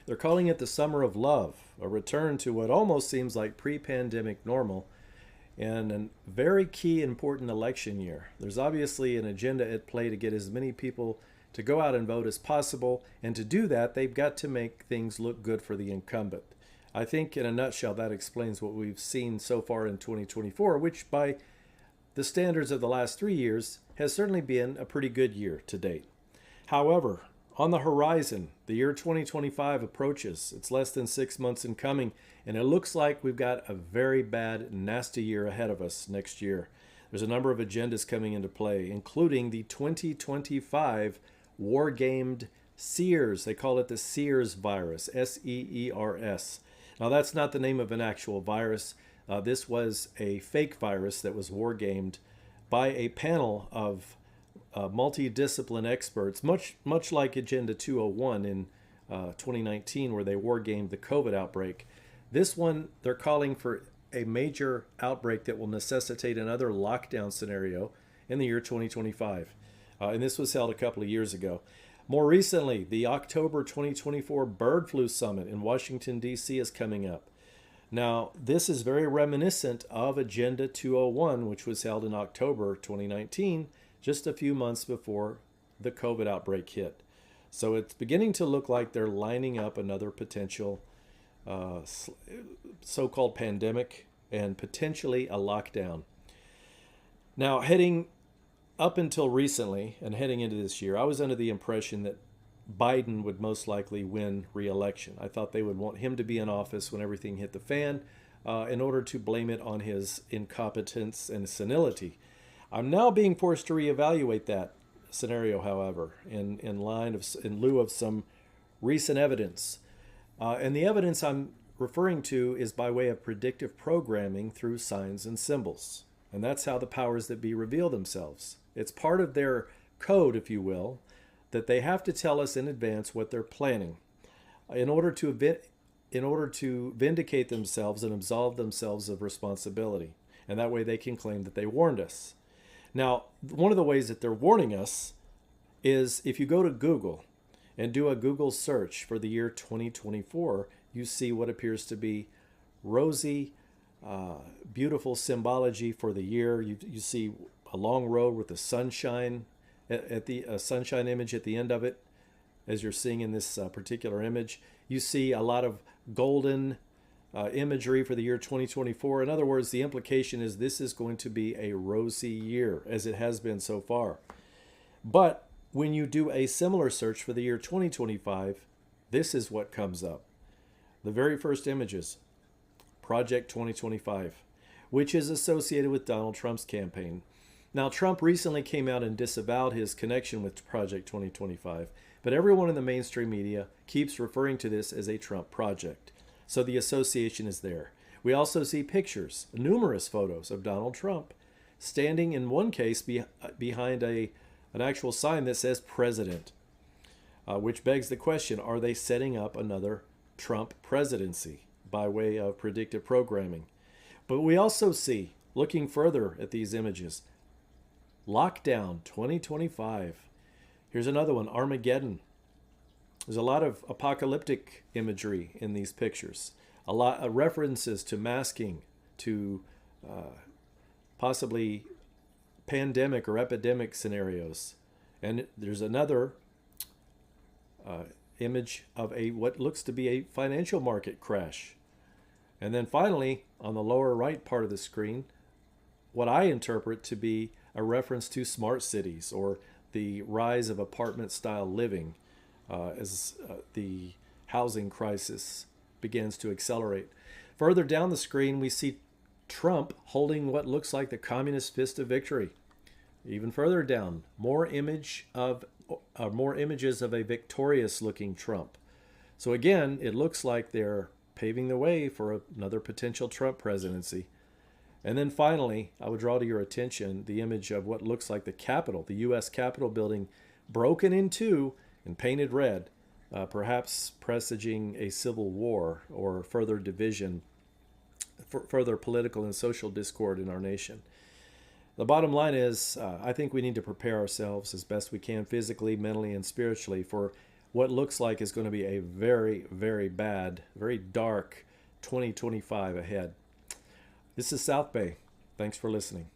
They're calling it the Summer of Love, a return to what almost seems like pre-pandemic normal and a very key important election year. There's obviously an agenda at play to get as many people to go out and vote as possible, and to do that, they've got to make things look good for the incumbent. I think in a nutshell, that explains what we've seen so far in 2024, which by the standards of the last 3 years has certainly been a pretty good year to date. However, on the horizon, the year 2025 approaches. It's less than 6 months in coming, and it looks like we've got a very bad, nasty year ahead of us next year. There's a number of agendas coming into play, including the 2025 war-gamed SEERS. They call it the SEERS virus, SEERS. Now, that's not the name of an actual virus. This was a fake virus that was war-gamed by a panel of multidiscipline experts, much like Agenda 201 in 2019, where they war-gamed the COVID outbreak. This one, they're calling for a major outbreak that will necessitate another lockdown scenario in the year 2025. And this was held a couple of years ago. More recently, the October 2024 Bird Flu Summit in Washington, D.C. is coming up. Now, this is very reminiscent of Agenda 201, which was held in October 2019, just a few months before the COVID outbreak hit. So it's beginning to look like they're lining up another potential so-called pandemic and potentially a lockdown. Now, heading up until recently and heading into this year, I was under the impression that Biden would most likely win re-election. I thought they would want him to be in office when everything hit the fan in order to blame it on his incompetence and senility. I'm now being forced to reevaluate that scenario, however, in lieu of some recent evidence. And the evidence I'm referring to is by way of predictive programming through signs and symbols. And that's how the powers that be reveal themselves. It's part of their code, if you will, that they have to tell us in advance what they're planning in order to vindicate themselves and absolve themselves of responsibility. And that way they can claim that they warned us. Now, one of the ways that they're warning us is if you go to Google and do a Google search for the year 2024, you see what appears to be rosy, beautiful symbology for the year. You see a long road with the sunshine at the sunshine image at the end of it, as you're seeing in this particular image. You see a lot of golden imagery for the year 2024. In other words, the implication is this is going to be a rosy year, as it has been so far. But when you do a similar search for the year 2025, this is what comes up. The very first images, Project 2025, which is associated with Donald Trump's campaign. Now, Trump recently came out and disavowed his connection with Project 2025, but everyone in the mainstream media keeps referring to this as a Trump project. So the association is there. We also see pictures, numerous photos of Donald Trump standing in one case behind an actual sign that says President, which begs the question, are they setting up another Trump presidency by way of predictive programming? But we also see, looking further at these images, Lockdown 2025. Here's another one, Armageddon. There's a lot of apocalyptic imagery in these pictures. A lot of references to masking, to possibly pandemic or epidemic scenarios. And there's another image of what looks to be a financial market crash. And then finally, on the lower right part of the screen, what I interpret to be a reference to smart cities or the rise of apartment-style living as the housing crisis begins to accelerate. Further down the screen, we see Trump holding what looks like the communist fist of victory. Even further down, more images of a victorious-looking Trump. So again, it looks like they're paving the way for another potential Trump presidency. And then finally, I would draw to your attention the image of what looks like the Capitol, the U.S. Capitol building, broken in two and painted red, perhaps presaging a civil war or further division, further political and social discord in our nation. The bottom line is, I think we need to prepare ourselves as best we can physically, mentally, and spiritually for what looks like is going to be a very, very bad, very dark 2025 ahead. This is South Bay. Thanks for listening.